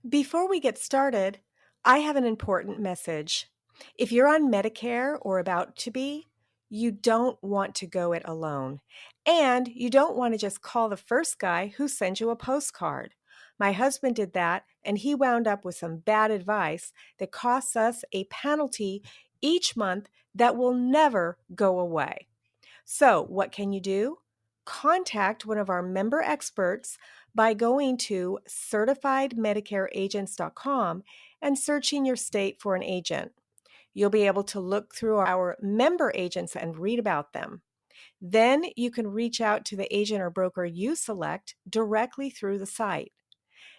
Before we get started, I have an important message. If you're on Medicare or about to be, you don't want to go it alone. And you don't want to just call the first guy who sends you a postcard. My husband did that, and he wound up with some bad advice that costs us a penalty each month that will never go away. So, what can you do? Contact one of our member experts by going to certifiedmedicareagents.com and searching your state for an agent. You'll be able to look through our member agents and read about them. Then you can reach out to the agent or broker you select directly through the site.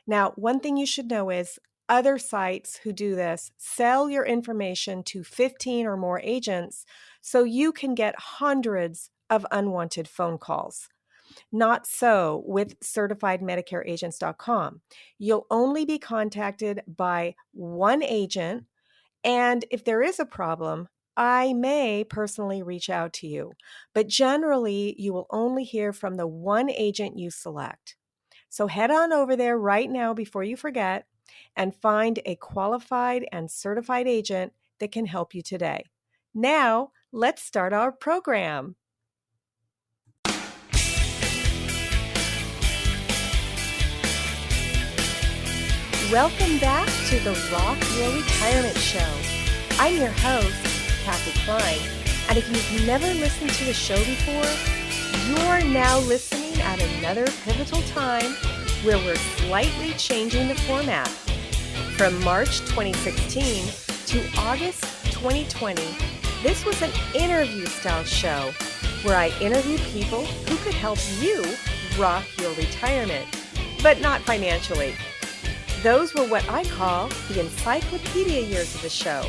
Now, one thing you should know is other sites who do this sell your information to 15 or more agents so you can get hundreds of unwanted phone calls. Not so with certifiedmedicareagents.com. You'll only be contacted by one agent, and if there is a problem, I may personally reach out to you. But generally, you will only hear from the one agent you select. So head on over there right now before you forget and find a qualified and certified agent that can help you today. Now, let's start our program. Welcome back to the Rock Your Retirement Show. I'm your host, Kathy Klein, and if you've never listened to the show before, you're now listening at another pivotal time where we're slightly changing the format. From March 2016 to August 2020, this was an interview-style show where I interview people who could help you rock your retirement, but not financially. Those were what I call the encyclopedia years of the show.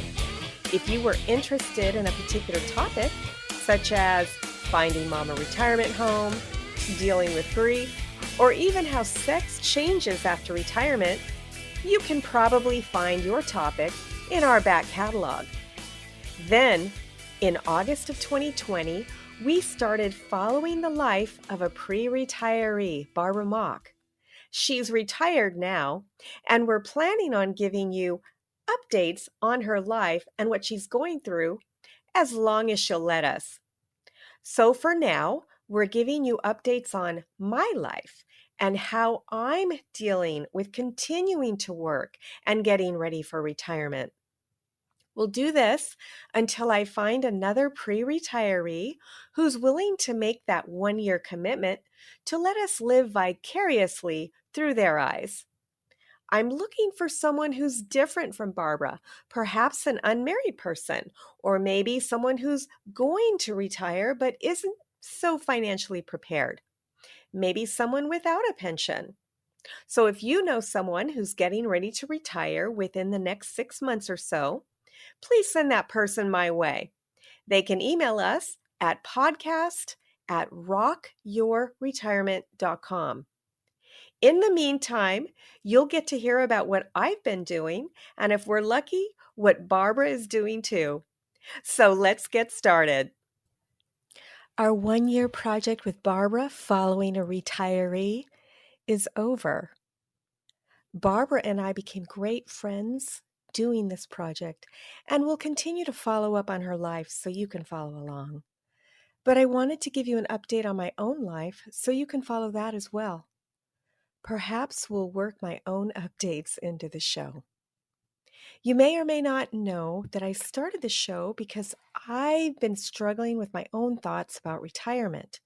If you were interested in a particular topic, such as finding mom a retirement home, dealing with grief, or even how sex changes after retirement, you can probably find your topic in our back catalog. Then, in August of 2020, we started following the life of a pre-retiree, Barbara Mock. She's retired now, and we're planning on giving you updates on her life and what she's going through as long as she'll let us. So for now, we're giving you updates on my life and how I'm dealing with continuing to work and getting ready for retirement. We'll do this until I find another pre-retiree who's willing to make that one-year commitment to let us live vicariously through their eyes. I'm looking for someone who's different from Barbara, perhaps an unmarried person, or maybe someone who's going to retire but isn't so financially prepared. Maybe someone without a pension. So if you know someone who's getting ready to retire within the next 6 months or so, please send that person my way. They can email us at podcast@rockyourretirement.com. In the meantime, you'll get to hear about what I've been doing, and if we're lucky, what Barbara is doing too. So let's get started. Our one-year project with Barbara following a retiree is over. Barbara and I became great friends doing this project, and we'll continue to follow up on her life so you can follow along. But I wanted to give you an update on my own life so you can follow that as well. Perhaps we'll work my own updates into the show. You may or may not know that I started the show because I've been struggling with my own thoughts about retirement.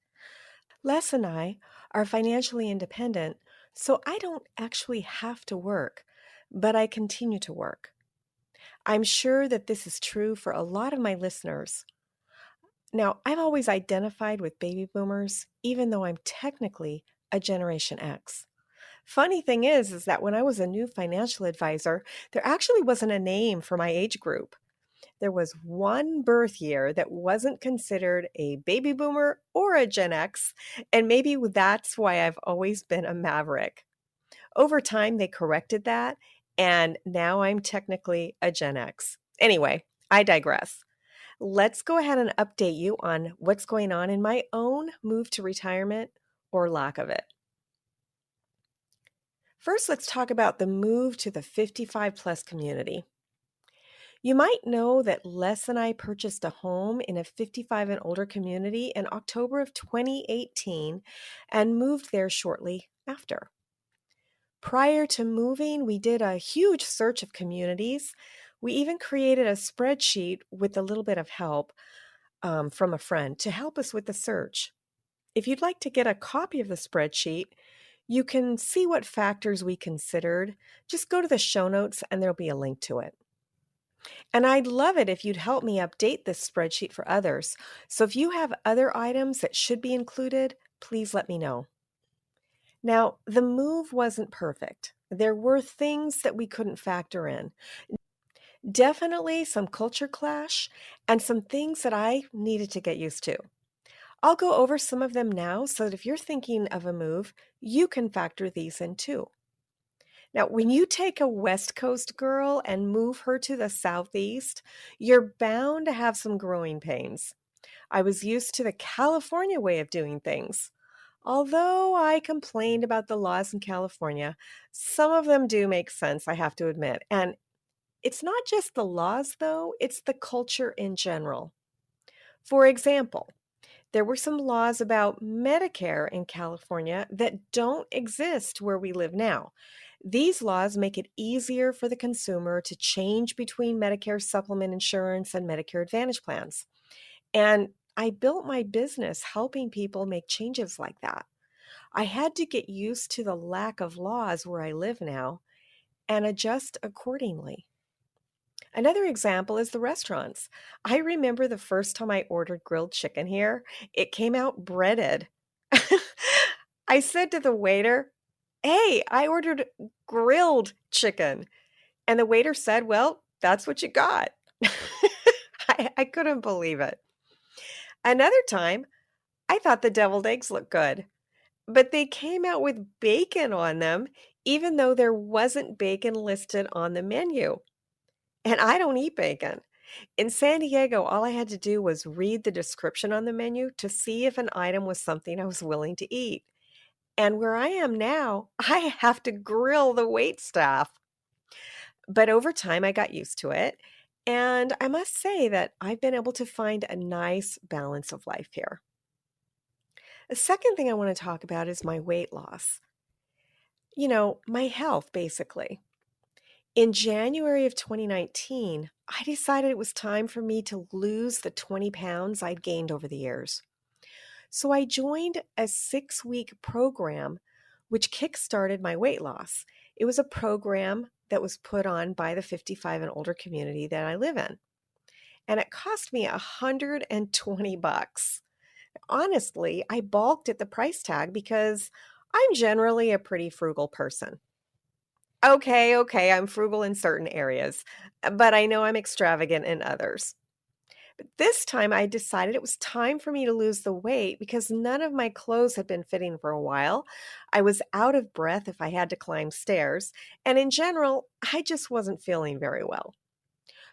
Les and I are financially independent, so I don't actually have to work, but I continue to work. I'm sure that this is true for a lot of my listeners. Now, I've always identified with baby boomers, even though I'm technically a Generation X. Funny thing is that when I was a new financial advisor, there actually wasn't a name for my age group. There was one birth year that wasn't considered a baby boomer or a Gen X, and maybe that's why I've always been a maverick. Over time, they corrected that, and now I'm technically a Gen X. Anyway, I digress. Let's go ahead and update you on what's going on in my own move to retirement or lack of it. First, let's talk about the move to the 55 plus community. You might know that Les and I purchased a home in a 55 and older community in October of 2018 and moved there shortly after. Prior to moving, we did a huge search of communities. We even created a spreadsheet with a little bit of help from a friend to help us with the search. If you'd like to get a copy of the spreadsheet, you can see what factors we considered. Just go to the show notes and there'll be a link to it. And I'd love it if you'd help me update this spreadsheet for others. So if you have other items that should be included, please let me know. Now, the move wasn't perfect. There were things that we couldn't factor in. Definitely some culture clash and some things that I needed to get used to. I'll go over some of them now so that if you're thinking of a move, you can factor these in too. Now, when you take a West Coast girl and move her to the Southeast, you're bound to have some growing pains. I was used to the California way of doing things. Although I complained about the laws in California, some of them do make sense, I have to admit. And it's not just the laws, though, it's the culture in general. For example, there were some laws about Medicare in California that don't exist where we live now. These laws make it easier for the consumer to change between Medicare supplement insurance and Medicare Advantage plans. And I built my business helping people make changes like that. I had to get used to the lack of laws where I live now and adjust accordingly. Another example is the restaurants. I remember the first time I ordered grilled chicken here, it came out breaded. I said to the waiter, "Hey, I ordered grilled chicken." And the waiter said, "Well, that's what you got." I couldn't believe it. Another time, I thought the deviled eggs looked good, but they came out with bacon on them, even though there wasn't bacon listed on the menu. And I don't eat bacon. In San Diego, all I had to do was read the description on the menu to see if an item was something I was willing to eat. And where I am now, I have to grill the wait staff. But over time, I got used to it. And I must say that I've been able to find a nice balance of life here. The second thing I want to talk about is my weight loss. My health, basically. In January of 2019, I decided it was time for me to lose the 20 pounds I'd gained over the years. So I joined a 6-week program which kickstarted my weight loss. It was a program that was put on by the 55 and older community that I live in. And it cost me $120. Honestly, I balked at the price tag because I'm generally a pretty frugal person. Okay, I'm frugal in certain areas, but I know I'm extravagant in others. But this time I decided it was time for me to lose the weight because none of my clothes had been fitting for a while. I was out of breath if I had to climb stairs, and in general, I just wasn't feeling very well.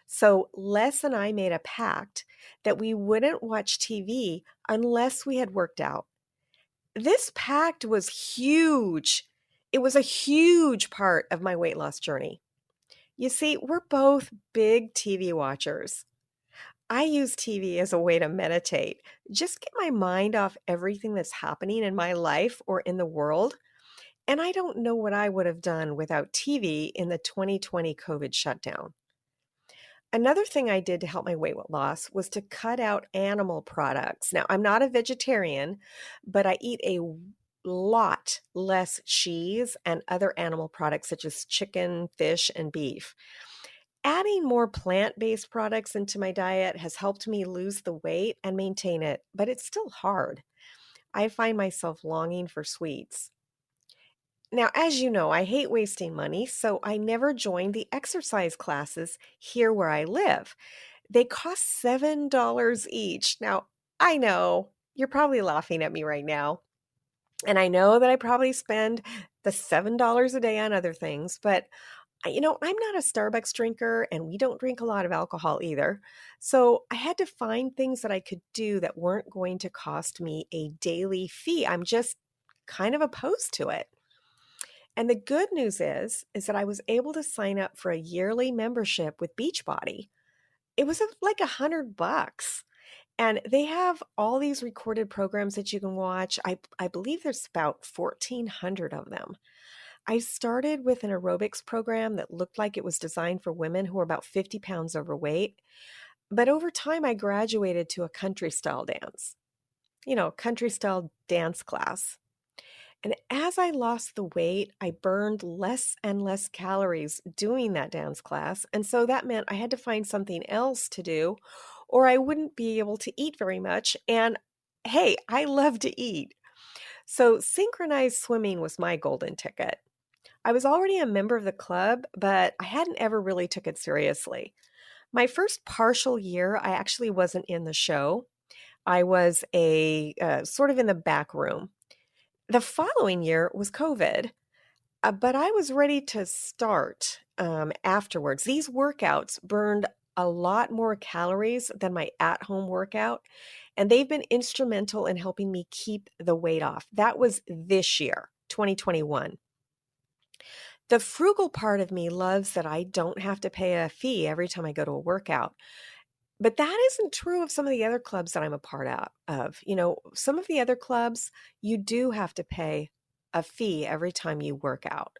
So Les and I made a pact that we wouldn't watch TV unless we had worked out. This pact was huge. It was a huge part of my weight loss journey. You see, we're both big TV watchers. I use TV as a way to meditate, just get my mind off everything that's happening in my life or in the world. And I don't know what I would have done without TV in the 2020 COVID shutdown. Another thing I did to help my weight loss was to cut out animal products. Now, I'm not a vegetarian, but I eat a lot less cheese and other animal products such as chicken, fish, and beef. Adding more plant-based products into my diet has helped me lose the weight and maintain it, but it's still hard. I find myself longing for sweets. Now, as you know, I hate wasting money, so I never joined the exercise classes here where I live. They cost $7 each. Now, I know you're probably laughing at me right now, and I know that I probably spend the $7 a day on other things, but I'm not a Starbucks drinker and we don't drink a lot of alcohol either. So I had to find things that I could do that weren't going to cost me a daily fee. I'm just kind of opposed to it. And the good news is that I was able to sign up for a yearly membership with Beachbody. It was like $100. And they have all these recorded programs that you can watch. I believe there's about 1,400 of them. I started with an aerobics program that looked like it was designed for women who were about 50 pounds overweight. But over time, I graduated to a country style dance, country style dance class. And as I lost the weight, I burned less and less calories doing that dance class. And so that meant I had to find something else to do, or I wouldn't be able to eat very much. And hey, I love to eat. So synchronized swimming was my golden ticket. I was already a member of the club, but I hadn't ever really took it seriously. My first partial year, I actually wasn't in the show. I was a sort of in the back room. The following year was COVID, but I was ready to start afterwards. These workouts burned a lot more calories than my at home workout, and they've been instrumental in helping me keep the weight off. That was this year, 2021. The frugal part of me loves that I don't have to pay a fee every time I go to a workout. But that isn't true of some of the other clubs that I'm a part of. Some of the other clubs, you do have to pay a fee every time you work out.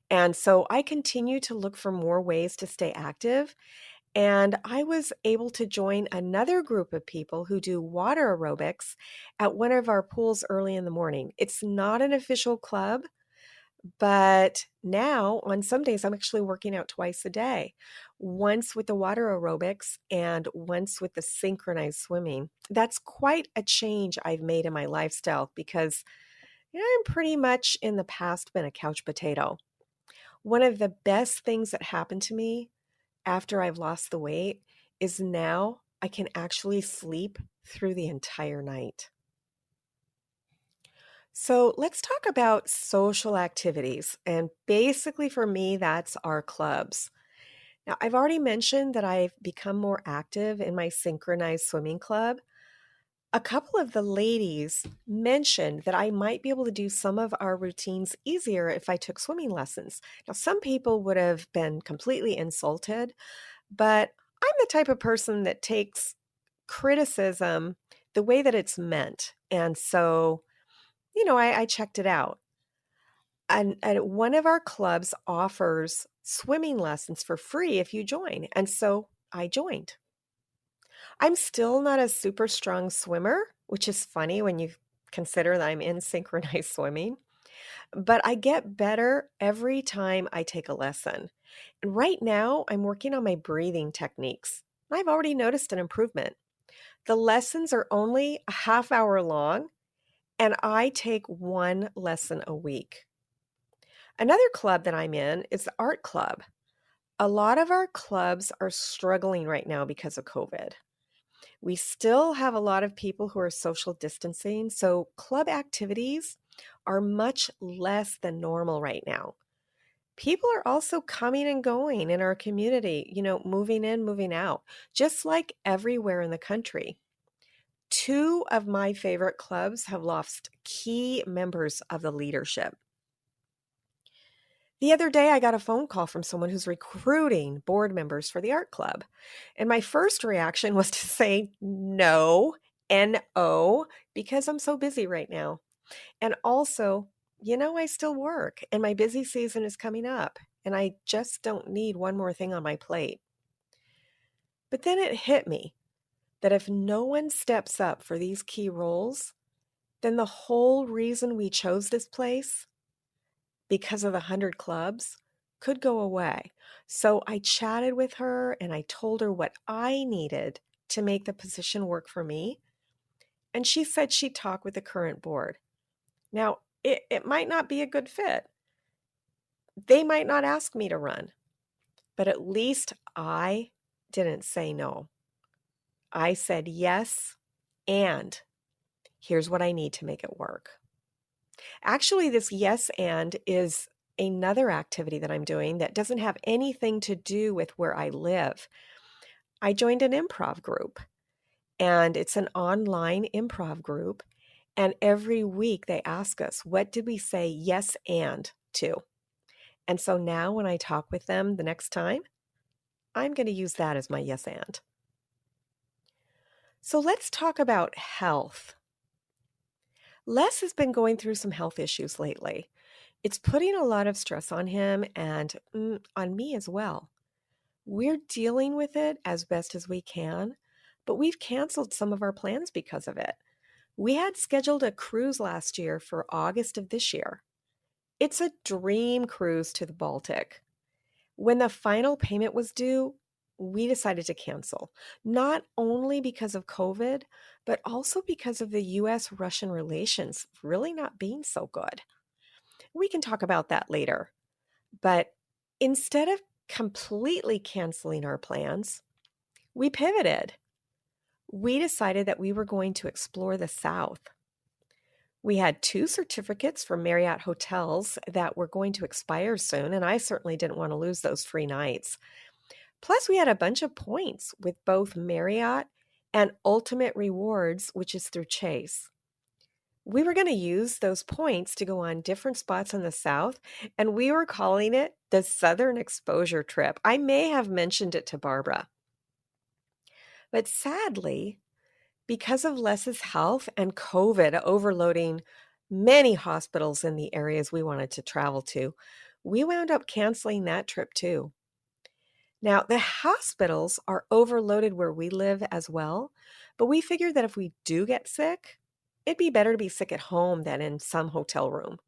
And so I continue to look for more ways to stay active. And I was able to join another group of people who do water aerobics at one of our pools early in the morning. It's not an official club, but now on some days I'm actually working out twice a day, once with the water aerobics and once with the synchronized swimming. That's quite a change I've made in my lifestyle because I'm pretty much in the past been a couch potato. One of the best things that happened to me after I've lost the weight is now I can actually sleep through the entire night. So let's talk about social activities. And basically, for me, that's our clubs. Now, I've already mentioned that I've become more active in my synchronized swimming club. A couple of the ladies mentioned that I might be able to do some of our routines easier if I took swimming lessons. Now, some people would have been completely insulted, but I'm the type of person that takes criticism the way that it's meant. And so, I checked it out. And one of our clubs offers swimming lessons for free if you join. And so I joined. I'm still not a super strong swimmer, which is funny when you consider that I'm in synchronized swimming, but I get better every time I take a lesson. And right now, I'm working on my breathing techniques. I've already noticed an improvement. The lessons are only a half hour long, and I take one lesson a week. Another club that I'm in is the art club. A lot of our clubs are struggling right now because of COVID. We still have a lot of people who are social distancing, so club activities are much less than normal right now. People are also coming and going in our community, moving in, moving out, just like everywhere in the country. Two of my favorite clubs have lost key members of the leadership. The other day, I got a phone call from someone who's recruiting board members for the art club. And my first reaction was to say no, N-O, because I'm so busy right now. And also, I still work and my busy season is coming up and I just don't need one more thing on my plate. But then it hit me that if no one steps up for these key roles, then the whole reason we chose this place, because of the 100 clubs, could go away. So I chatted with her and I told her what I needed to make the position work for me. And she said she'd talk with the current board. Now, it might not be a good fit. They might not ask me to run, but at least I didn't say no. I said yes, and here's what I need to make it work. Actually, this yes and is another activity that I'm doing that doesn't have anything to do with where I live. I joined an improv group, and it's an online improv group. And every week they ask us, what did we say yes and to? And so now when I talk with them the next time, I'm going to use that as my yes and. So let's talk about health. Les has been going through some health issues lately. It's putting a lot of stress on him and on me as well. We're dealing with it as best as we can, but we've canceled some of our plans because of it. We had scheduled a cruise last year for August of this year. It's a dream cruise to the Baltic. When the final payment was due, we decided to cancel, not only because of COVID, but also because of the US-Russian relations really not being so good. We can talk about that later. But instead of completely canceling our plans, we pivoted. We decided that we were going to explore the South. We had 2 certificates from Marriott hotels that were going to expire soon, and I certainly didn't want to lose those free nights. Plus, we had a bunch of points with both Marriott and Ultimate Rewards, which is through Chase. We were going to use those points to go on different spots in the South, and we were calling it the Southern Exposure Trip. I may have mentioned it to Barbara. But sadly, because of Les's health and COVID overloading many hospitals in the areas we wanted to travel to, we wound up canceling that trip too. Now, the hospitals are overloaded where we live as well, but we figured that if we do get sick, it'd be better to be sick at home than in some hotel room.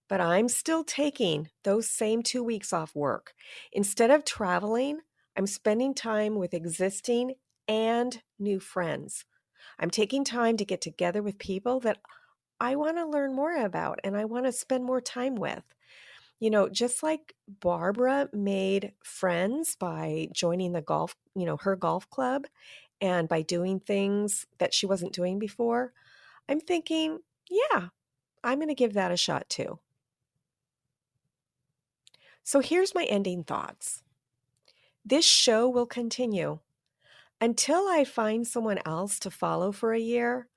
But I'm still taking those same 2 weeks off work. Instead of traveling, I'm spending time with existing and new friends. I'm taking time to get together with people that I want to learn more about and I want to spend more time with. Just like Barbara made friends by joining the golf, her golf club, and by doing things that she wasn't doing before, I'm thinking, yeah, I'm going to give that a shot too. So here's my ending thoughts. This show will continue. Until I find someone else to follow for a year,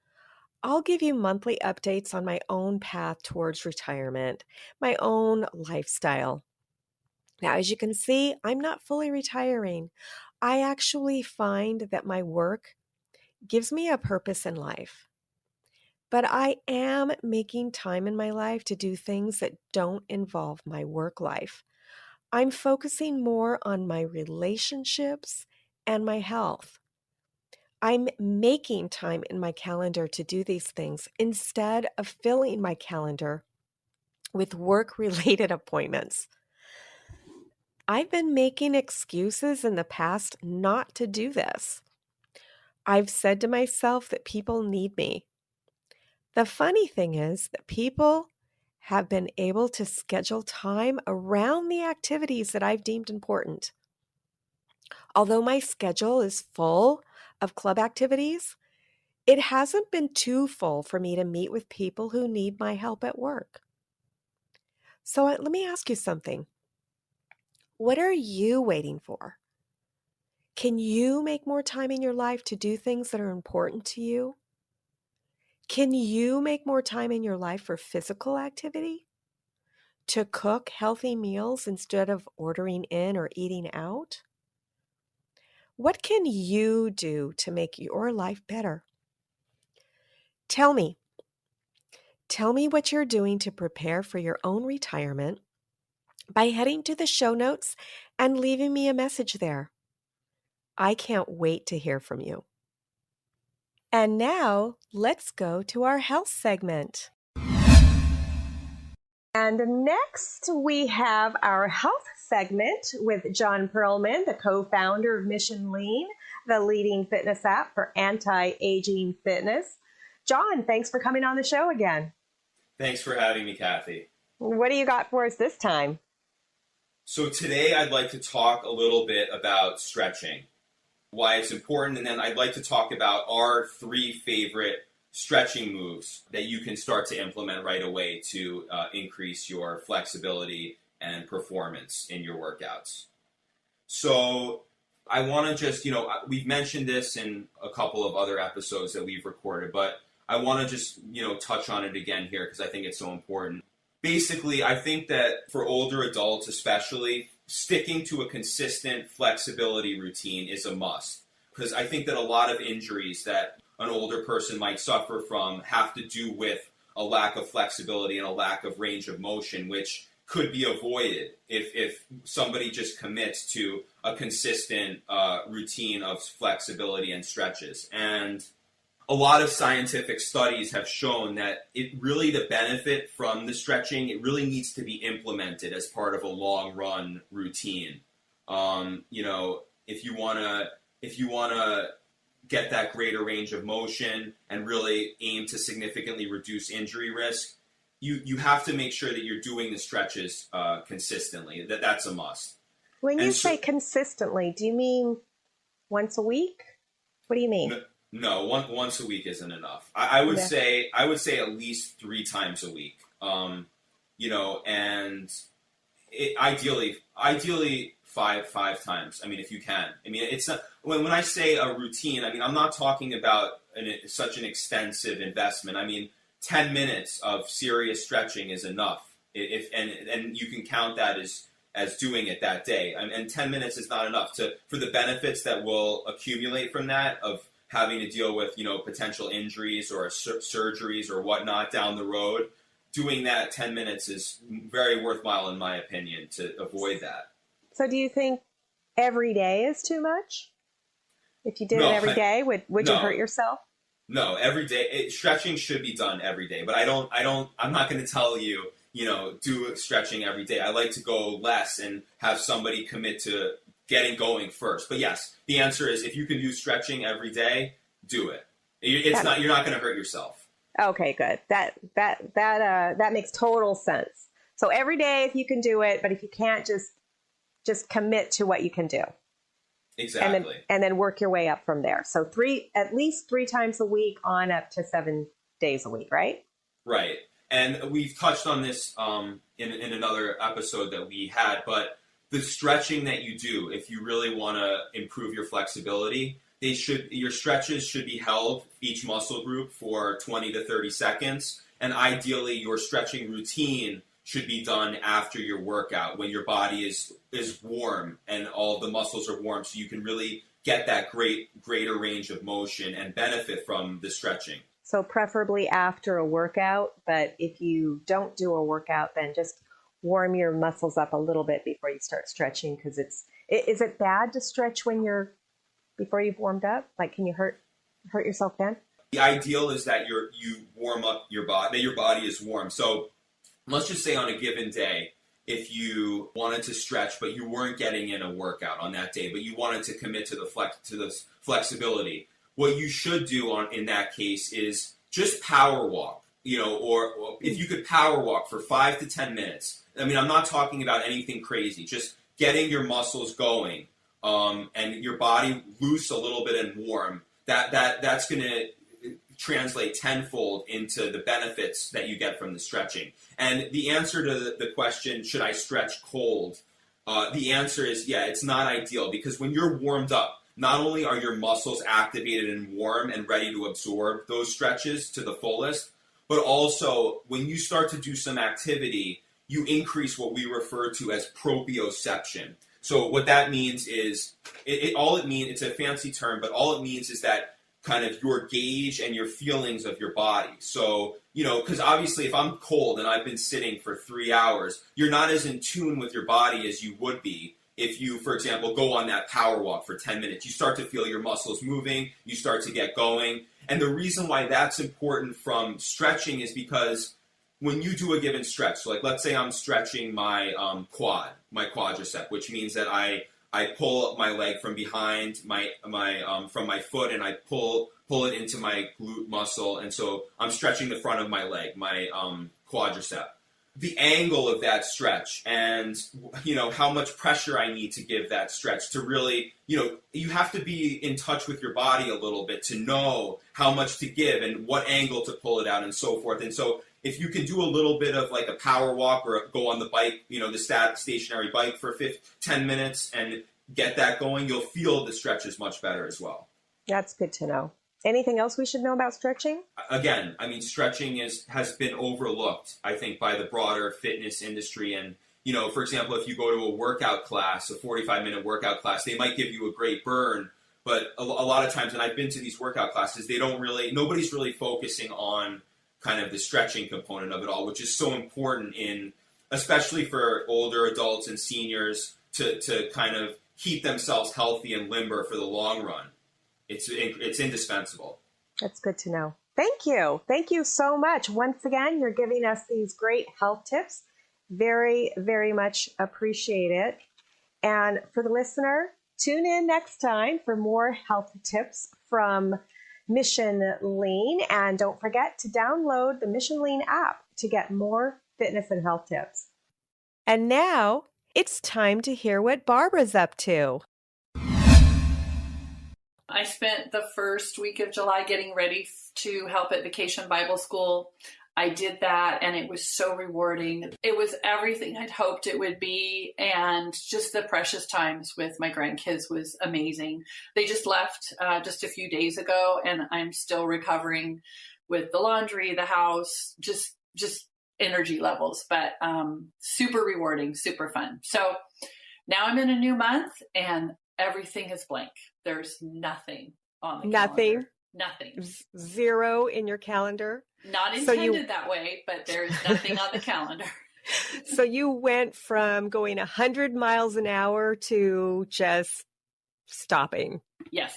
I'll give you monthly updates on my own path towards retirement, my own lifestyle. Now, as you can see, I'm not fully retiring. I actually find that my work gives me a purpose in life. But I am making time in my life to do things that don't involve my work life. I'm focusing more on my relationships and my health. I'm making time in my calendar to do these things instead of filling my calendar with work-related appointments. I've been making excuses in the past not to do this. I've said to myself that people need me. The funny thing is that people have been able to schedule time around the activities that I've deemed important. Although my schedule is full of club activities, it hasn't been too full for me to meet with people who need my help at work. So let me ask you something. What are you waiting for? Can you make more time in your life to do things that are important to you? Can you make more time in your life for physical activity? To cook healthy meals instead of ordering in or eating out? What can you do to make your life better? Tell me what you're doing to prepare for your own retirement by heading to the show notes and leaving me a message there. I can't wait to hear from you. And now let's go to our health segment. And next we have our health segment with John Perlman, the co-founder of Mission Lean, the leading fitness app for anti-aging fitness. John, thanks for coming on the show again. Thanks for having me, Kathy. What do you got for us this time? So today I'd like to talk a little bit about stretching, why it's important, and then I'd like to talk about our 3 favorite stretching moves that you can start to implement right away to increase your flexibility and performance in your workouts. So I want to just, we've mentioned this in a couple of other episodes that we've recorded, but I want to just, touch on it again here because I think it's so important. basically, I think that for older adults especially, sticking to a consistent flexibility routine is a must. Because I think that a lot of injuries that an older person might suffer from have to do with a lack of flexibility and a lack of range of motion, which could be avoided if somebody just commits to a consistent routine of flexibility and stretches. And a lot of scientific studies have shown that the benefit from the stretching, it really needs to be implemented as part of a long run routine. If you want to get that greater range of motion and really aim to significantly reduce injury risk, you have to make sure that you're doing the stretches consistently. That's a must. When you say consistently, do you mean once a week? What do you mean? No, once a week isn't enough. I would say at least 3 times a week. And ideally five times. I mean, if you can. I mean, it's not, when I say a routine, I mean, I'm not talking about such an extensive investment. I mean, 10 minutes of serious stretching is enough. And you can count that as doing it that day. And 10 minutes is not enough for the benefits that will accumulate from that of having to deal with, potential injuries or surgeries or whatnot down the road. Doing that 10 minutes is very worthwhile, in my opinion, to avoid that. So do you think every day is too much? If you did it every day, would you hurt yourself? No, every day. Stretching should be done every day, but I'm not going to tell you, do stretching every day. I like to go less and have somebody commit to getting going first. But yes, the answer is if you can do stretching every day, do it. You're not going to hurt yourself. Okay, good. That makes total sense. So every day if you can do it, but if you can't, just commit to what you can do. Exactly. And then work your way up from there. So at least 3 times a week on up to 7 days a week, right? Right. And we've touched on this in another episode that we had, but the stretching that you do, if you really want to improve your flexibility, your stretches should be held, each muscle group, for 20 to 30 seconds. And ideally, your stretching routine should be done after your workout, when your body is warm and all the muscles are warm, so you can really get that greater range of motion and benefit from the stretching. So preferably after a workout, but if you don't do a workout, then just warm your muscles up a little bit before you start stretching, because is it bad to stretch before you've warmed up? Like, can you hurt yourself then? The ideal is that you warm up your body, that your body is warm. So let's just say on a given day, if you wanted to stretch, but you weren't getting in a workout on that day, but you wanted to commit to the flexibility, what you should do in that case is just power walk, or if you could power walk for 5 to 10 minutes. I mean, I'm not talking about anything crazy, just getting your muscles going, and your body loose a little bit and warm. That's going to translate tenfold into the benefits that you get from the stretching. And the answer to the question, should I stretch cold? The answer is, yeah, it's not ideal, because when you're warmed up, not only are your muscles activated and warm and ready to absorb those stretches to the fullest, but also when you start to do some activity, you increase what we refer to as proprioception. So what that means is, it's a fancy term, but all it means is that kind of your gauge and your feelings of your body. So, because obviously if I'm cold and I've been sitting for 3 hours, you're not as in tune with your body as you would be if you, for example, go on that power walk for 10 minutes. You start to feel your muscles moving, you start to get going. And the reason why that's important from stretching is because when you do a given stretch, so like let's say I'm stretching my quadricep, which means that I pull up my leg from behind from my foot, and I pull it into my glute muscle, and so I'm stretching the front of my leg, my quadricep. The angle of that stretch, and how much pressure I need to give that stretch to really, you have to be in touch with your body a little bit to know how much to give and what angle to pull it out and so forth. And so if you can do a little bit of like a power walk or go on the bike, the stationary bike for 10 minutes and get that going, you'll feel the stretches much better as well. That's good to know. Anything else we should know about stretching? Again, I mean, stretching has been overlooked, I think, by the broader fitness industry. And, for example, if you go to a workout class, a 45-minute workout class, they might give you a great burn. But a lot of times, and I've been to these workout classes, nobody's really focusing on kind of the stretching component of it all, which is so important especially for older adults and seniors to kind of keep themselves healthy and limber for the long run. It's indispensable. That's good to know. Thank you. Thank you so much. Once again, you're giving us these great health tips. Very, very much appreciate it. And for the listener, tune in next time for more health tips from Mission Lean. And don't forget to download the Mission Lean app to get more fitness and health tips. And now it's time to hear what Barbara's up to. I spent the first week of July getting ready to help at Vacation Bible School. I did that and it was so rewarding. It was everything I'd hoped it would be, and just the precious times with my grandkids was amazing. They just left just a few days ago and I'm still recovering with the laundry, the house, just energy levels, but super rewarding, super fun. So now I'm in a new month and everything is blank. There's nothing on the calendar. Nothing. Zero in your calendar. Not intended that way, but there's nothing on the calendar. So you went from going 100 miles an hour to just stopping. Yes.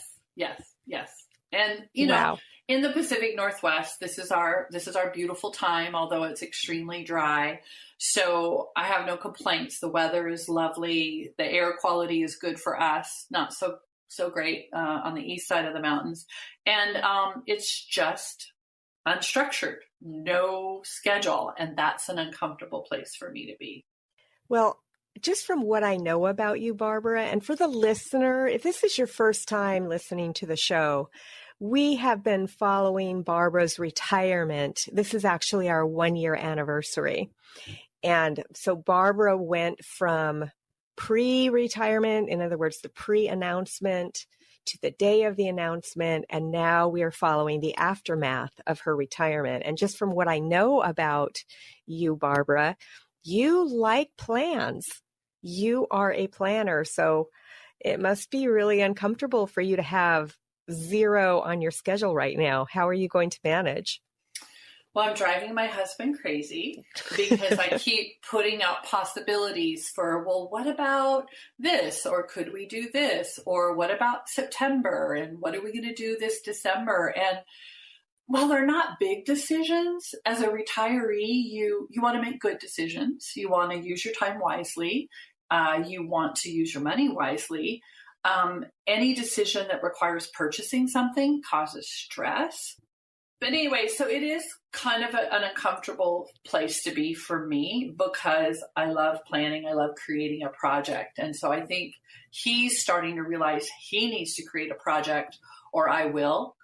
And wow. In the Pacific Northwest, this is our beautiful time, although it's extremely dry. So I have no complaints. The weather is lovely. The air quality is good for us. Not so great on the east side of the mountains. And it's just unstructured, no schedule. And that's an uncomfortable place for me to be. Well, just from what I know about you, Barbara, and for the listener, if this is your first time listening to the show, we have been following Barbara's retirement. This is actually our 1-year anniversary. And so Barbara went from pre-retirement, in other words, the pre-announcement, to the day of the announcement. And now we are following the aftermath of her retirement. And just from what I know about you, Barbara, you like plans. You are a planner. So it must be really uncomfortable for you to have zero on your schedule right now. How are you going to manage? Well, I'm driving my husband crazy because I keep putting out possibilities for, well, what about this? Or could we do this? Or what about September? And what are we going to do this December? And while they're not big decisions, as a retiree, you want to make good decisions. You want to use your time wisely. You want to use your money wisely. Any decision that requires purchasing something causes stress. But anyway, so it is kind of an uncomfortable place to be for me because I love planning. I love creating a project. And so I think he's starting to realize he needs to create a project or I will.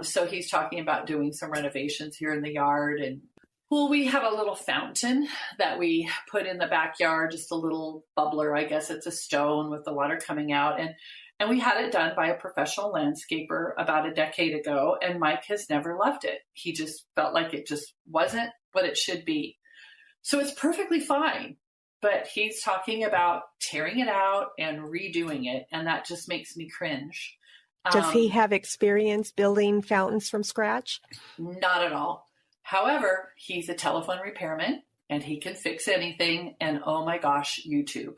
So he's talking about doing some renovations here in the yard. And well, we have a little fountain that we put in the backyard, just a little bubbler. I guess it's a stone with the water coming out. And we had it done by a professional landscaper about a decade ago, and Mike has never loved it. He just felt like it just wasn't what it should be. So it's perfectly fine, but he's talking about tearing it out and redoing it, and that just makes me cringe. Does he have experience building fountains from scratch? Not at all. However, he's a telephone repairman, and he can fix anything, and oh my gosh, YouTube.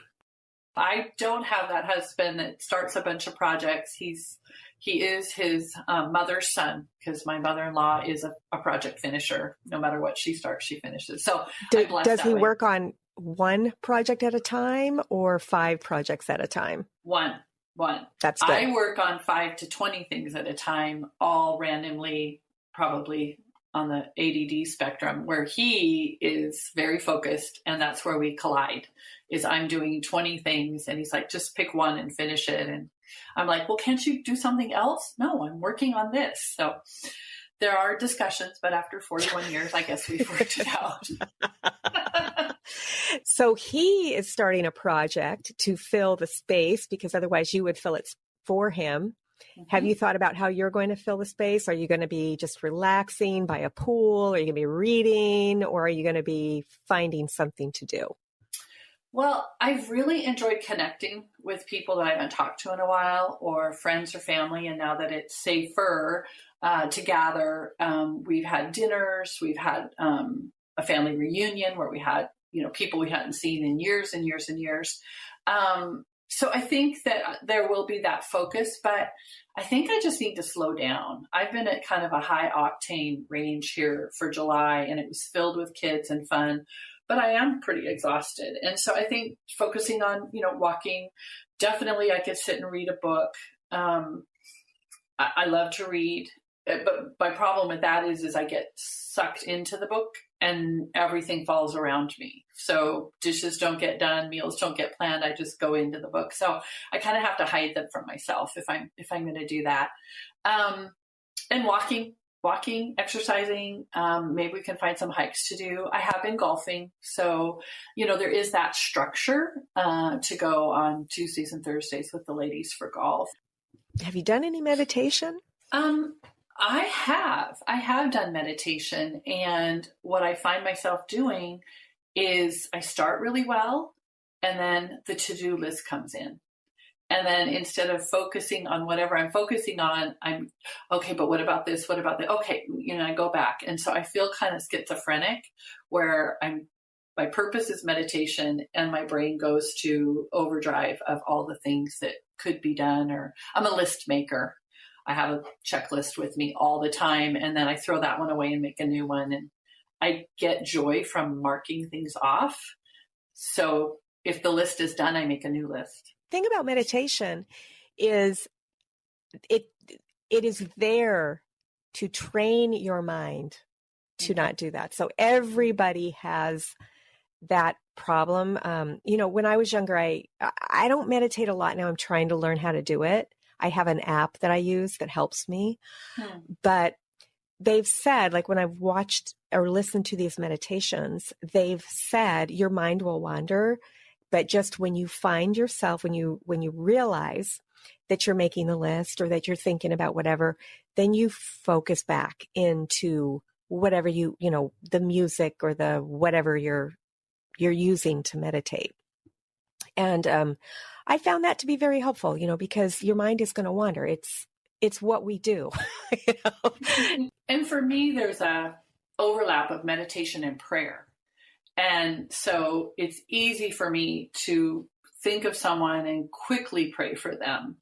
I don't have that husband that starts a bunch of projects. He is his mother's son because my mother-in-law is a project finisher. No matter what she starts, she finishes. So does he work on one project at a time or 5 projects at a time? One. That's good. I work on 5 to 20 things at a time, all randomly, probably on the ADD spectrum, where he is very focused, and that's where we collide. Is I'm doing 20 things and he's like, just pick one and finish it. And I'm like, well, can't you do something else? No, I'm working on this. So there are discussions, but after 41 years, I guess we've worked it out. So he is starting a project to fill the space because otherwise you would fill it for him. Have you thought about how you're going to fill the space? Are you going to be just relaxing by a pool? Are you going to be reading? Or are you going to be finding something to do? Well, I've really enjoyed connecting with people that I haven't talked to in a while, or friends or family. And now that it's safer to gather, we've had dinners, we've had a family reunion where we had, people we hadn't seen in years and years and years. So I think that there will be that focus, but I think I just need to slow down. I've been at kind of a high octane range here for July, and it was filled with kids and fun, but I am pretty exhausted. And so I think focusing on, walking, definitely I could sit and read a book. I love to read, but my problem with that is I get sucked into the book and everything falls around me. So dishes don't get done, meals don't get planned. I just go into the book. So I kind of have to hide them from myself if I'm going to do that. And walking, exercising. Maybe we can find some hikes to do. I have been golfing. So, there is that structure to go on Tuesdays and Thursdays with the ladies for golf. Have you done any meditation? I have done meditation, and what I find myself doing is I start really well, and then the to-do list comes in. And then instead of focusing on whatever I'm focusing on, I'm okay, but what about this? What about that? Okay, I go back. And so I feel kind of schizophrenic where my purpose is meditation and my brain goes to overdrive of all the things that could be done, or I'm a list maker. I have a checklist with me all the time, and then I throw that one away and make a new one. And I get joy from marking things off. So if the list is done, I make a new list. Thing about meditation is it is there to train your mind to not do that. So everybody has that problem. When I was younger, I don't meditate a lot now. I'm trying to learn how to do it. I have an app that I use that helps me, but they've said, like when I've watched or listened to these meditations, they've said your mind will wander, but just when you find yourself, when you realize that you're making a list or that you're thinking about whatever, then you focus back into whatever the music or the whatever you're using to meditate. And I found that to be very helpful, because your mind is going to wander. It's what we do. And for me, there's a overlap of meditation and prayer. And so it's easy for me to think of someone and quickly pray for them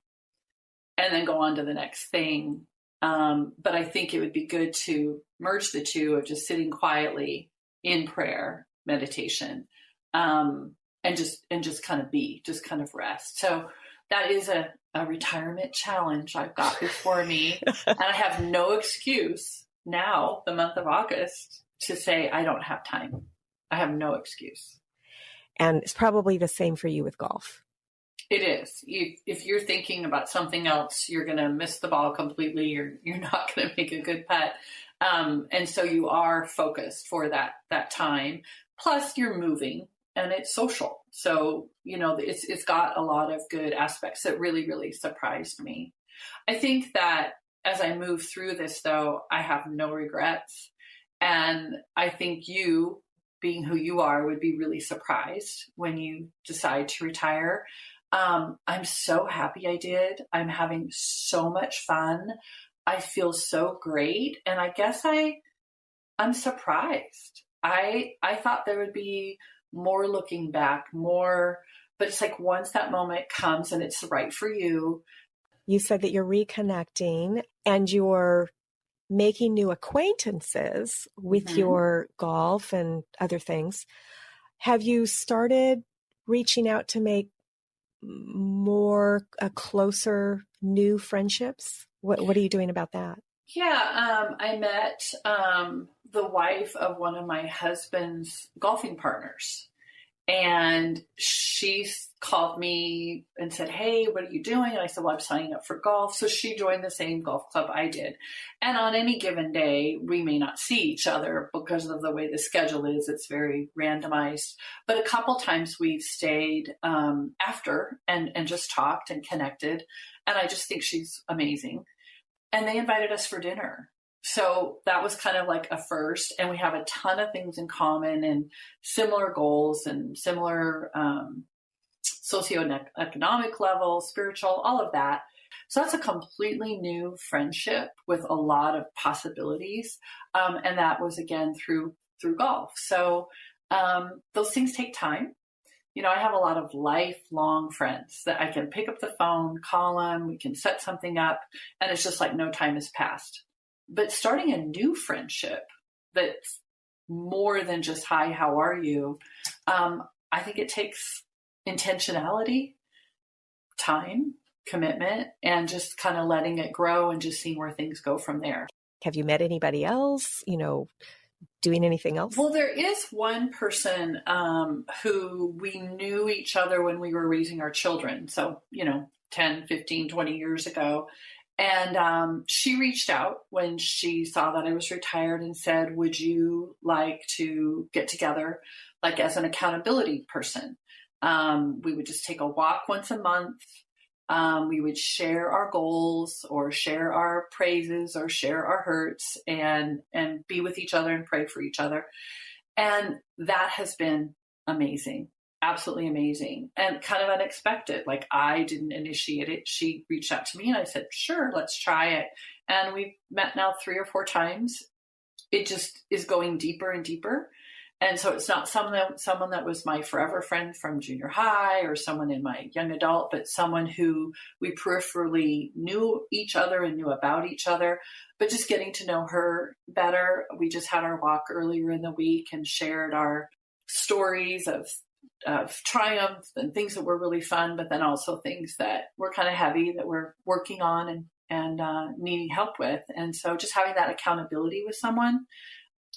and then go on to the next thing. But I think it would be good to merge the two of just sitting quietly in prayer, meditation, and just kind of rest. So that is a retirement challenge I've got before me. And I have no excuse now, the month of August, to say I don't have time. I have no excuse. And it's probably the same for you with golf. It is. If you're thinking about something else, you're going to miss the ball completely. You're not going to make a good putt. And so you are focused for that time. Plus you're moving and it's social. So, it's got a lot of good aspects that really, really surprised me. I think that as I move through this, though, I have no regrets. And I think you, being who you are, would be really surprised when you decide to retire. I'm so happy I did. I'm having so much fun. I feel so great. And I guess I'm surprised. I thought there would be more looking back, but it's like once that moment comes and it's right for you. You said that you're reconnecting and you're making new acquaintances with your golf and other things. Have you started reaching out to make more closer new friendships? What are you doing about that? Yeah, I met the wife of one of my husband's golfing partners, and she called me and said, "Hey, what are you doing?" And I said, "Well, I'm signing up for golf." So she joined the same golf club I did. And on any given day, we may not see each other because of the way the schedule is. It's very randomized. But a couple times we've stayed after and and just talked and connected. And I just think she's amazing. And they invited us for dinner. So that was kind of like a first. And we have a ton of things in common and similar goals and similar socioeconomic level, spiritual, all of that. So that's a completely new friendship with a lot of possibilities. And that was, again, through golf. So those things take time. I have a lot of lifelong friends that I can pick up the phone, call them, we can set something up, and it's just like no time has passed. But starting a new friendship that's more than just, hi, how are you? I think it takes intentionality, time, commitment, and just kind of letting it grow and just seeing where things go from there. Have you met anybody else, doing anything else? Well, there is one person who we knew each other when we were raising our children. So, 10, 15, 20 years ago. And she reached out when she saw that I was retired and said, would you like to get together, like as an accountability person? We would just take a walk once a month. We would share our goals or share our praises or share our hurts and be with each other and pray for each other. And that has been amazing, absolutely amazing, and kind of unexpected. Like, I didn't initiate it. She reached out to me and I said, sure, let's try it. And we've met now 3 or 4 times. It just is going deeper and deeper. And so it's not someone that was my forever friend from junior high or someone in my young adult, but someone who we peripherally knew each other and knew about each other, but just getting to know her better. We just had our walk earlier in the week and shared our stories of triumph and things that were really fun, but then also things that were kind of heavy that we're working on and needing help with. And so just having that accountability with someone,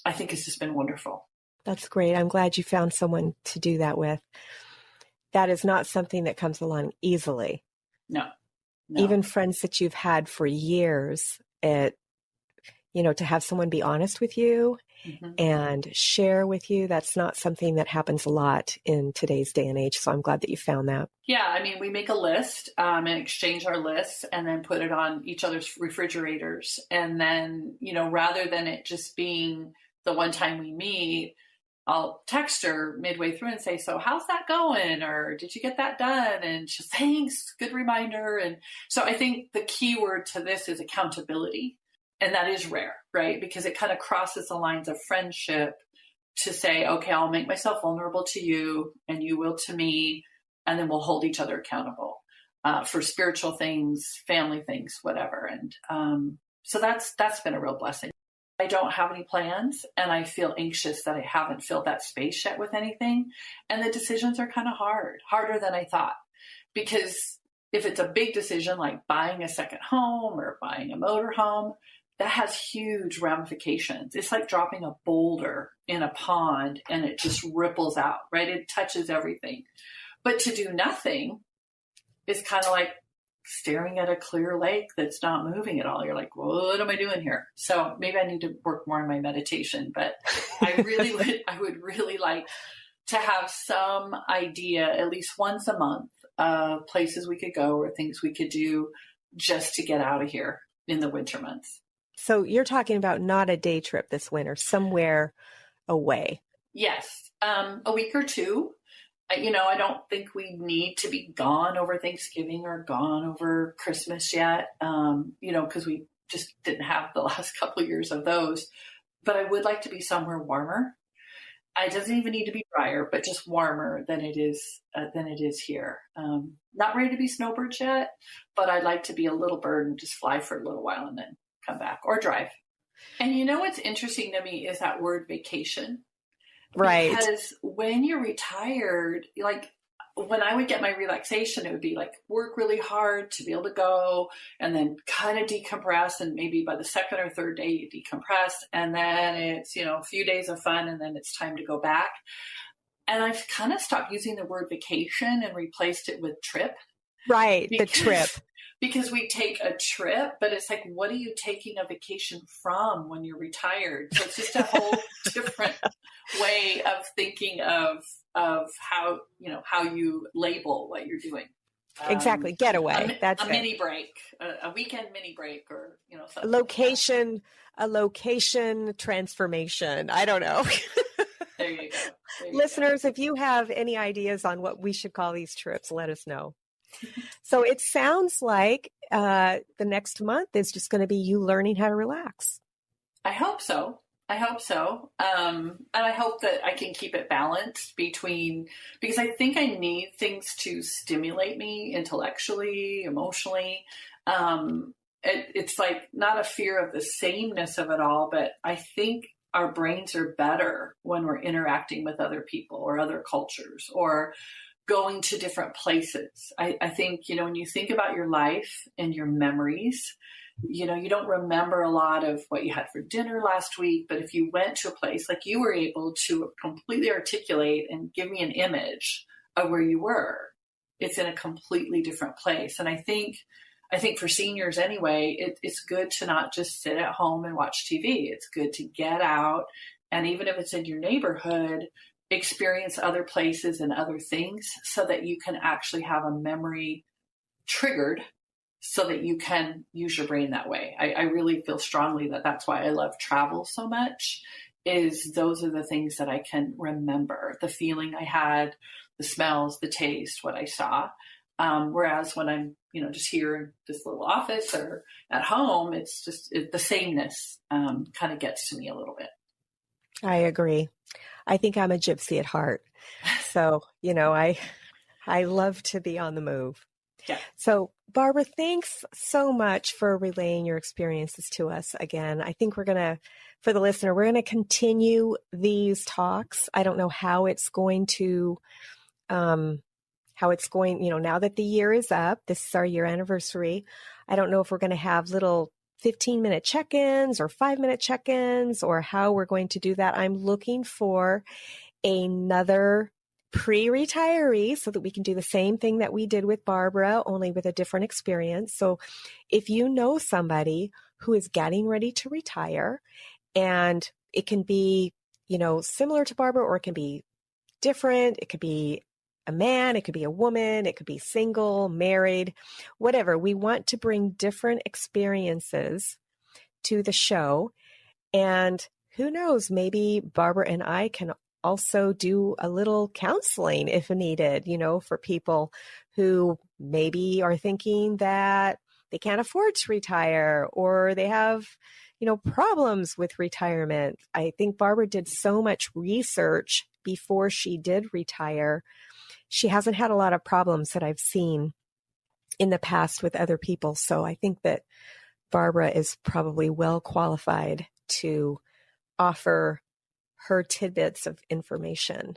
I think has just been wonderful. That's great. I'm glad you found someone to do that with. That is not something that comes along easily. No. Even friends that you've had for years, to have someone be honest with you and share with you, that's not something that happens a lot in today's day and age. So I'm glad that you found that. Yeah. I mean, we make a list and exchange our lists and then put it on each other's refrigerators. And then, rather than it just being the one time we meet, I'll text her midway through and say, so how's that going? Or did you get that done? And she's, thanks, good reminder. And so I think the key word to this is accountability. And that is rare, right? Because it kind of crosses the lines of friendship to say, okay, I'll make myself vulnerable to you and you will to me. And then we'll hold each other accountable for spiritual things, family things, whatever. And so that's been a real blessing. I don't have any plans and I feel anxious that I haven't filled that space yet with anything. And the decisions are kind of harder than I thought, because if it's a big decision like buying a second home or buying a motor home, that has huge ramifications. It's like dropping a boulder in a pond and it just ripples out, right? It touches everything. But to do nothing is kind of like staring at a clear lake that's not moving at all. You're like, what am I doing here? So maybe I need to work more on my meditation, but I would really like to have some idea at least once a month of places we could go or things we could do just to get out of here in the winter months. So you're talking about not a day trip this winter, somewhere away. Yes. A week or two. I don't think we need to be gone over Thanksgiving or gone over Christmas yet, because we just didn't have the last couple of years of those. But I would like to be somewhere warmer. It doesn't even need to be drier, but just warmer than it is here. Not ready to be snowbirds yet, but I'd like to be a little bird and just fly for a little while and then come back or drive. And what's interesting to me is that word vacation. Right. Because when you're retired, like when I would get my relaxation, it would be like work really hard to be able to go and then kind of decompress. And maybe by the second or third day you decompress. And then it's, a few days of fun and then it's time to go back. And I've kind of stopped using the word vacation and replaced it with trip. Right. The trip. Because we take a trip, but it's like, what are you taking a vacation from when you're retired? So it's just a whole different way of thinking of how you label what you're doing. Exactly. Getaway. That's a it. mini break, a weekend mini break, or something. A location transformation. I don't know. There you go. Listeners, if you have any ideas on what we should call these trips, let us know. So it sounds like the next month is just going to be you learning how to relax. I hope so. And I hope that I can keep it balanced because I think I need things to stimulate me intellectually, emotionally. It's like not a fear of the sameness of it all, but I think our brains are better when we're interacting with other people or other cultures or going to different places. I think, when you think about your life and your memories, you don't remember a lot of what you had for dinner last week, but if you went to a place, like you were able to completely articulate and give me an image of where you were, it's in a completely different place. And I think for seniors anyway, it's good to not just sit at home and watch TV. It's good to get out. And even if it's in your neighborhood, experience other places and other things so that you can actually have a memory triggered so that you can use your brain that way. I really feel strongly that that's why I love travel so much, is those are the things that I can remember, the feeling I had, the smells, the taste, what I saw. Whereas when I'm, just here in this little office or at home, it's just the sameness kind of gets to me a little bit. I agree. I think I'm a gypsy at heart. So, I love to be on the move. Yeah. So, Barbara, thanks so much for relaying your experiences to us again. I think for the listener, we're going to continue these talks. I don't know how it's going to, now that the year is up, this is our year anniversary. I don't know if we're going to have little 15-minute check-ins or 5-minute check-ins or how we're going to do that. I'm looking for another pre-retiree so that we can do the same thing that we did with Barbara, only with a different experience. So if you know somebody who is getting ready to retire, and it can be, similar to Barbara, or it can be different. It could be a man, it could be a woman, it could be single, married, whatever. We want to bring different experiences to the show. And who knows, maybe Barbara and I can also do a little counseling if needed, for people who maybe are thinking that they can't afford to retire or they have, problems with retirement. I think Barbara did so much research before she did retire. She hasn't had a lot of problems that I've seen in the past with other people. So I think that Barbara is probably well qualified to offer her tidbits of information.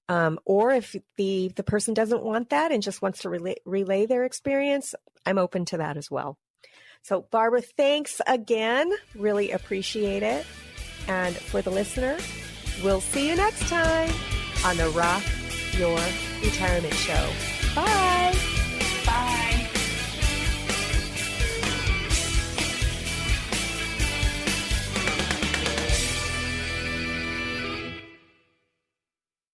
Or if the person doesn't want that and just wants to relay their experience, I'm open to that as well. So Barbara, thanks again. Really appreciate it. And for the listener, we'll see you next time on the Rock Your Retirement Show. Bye.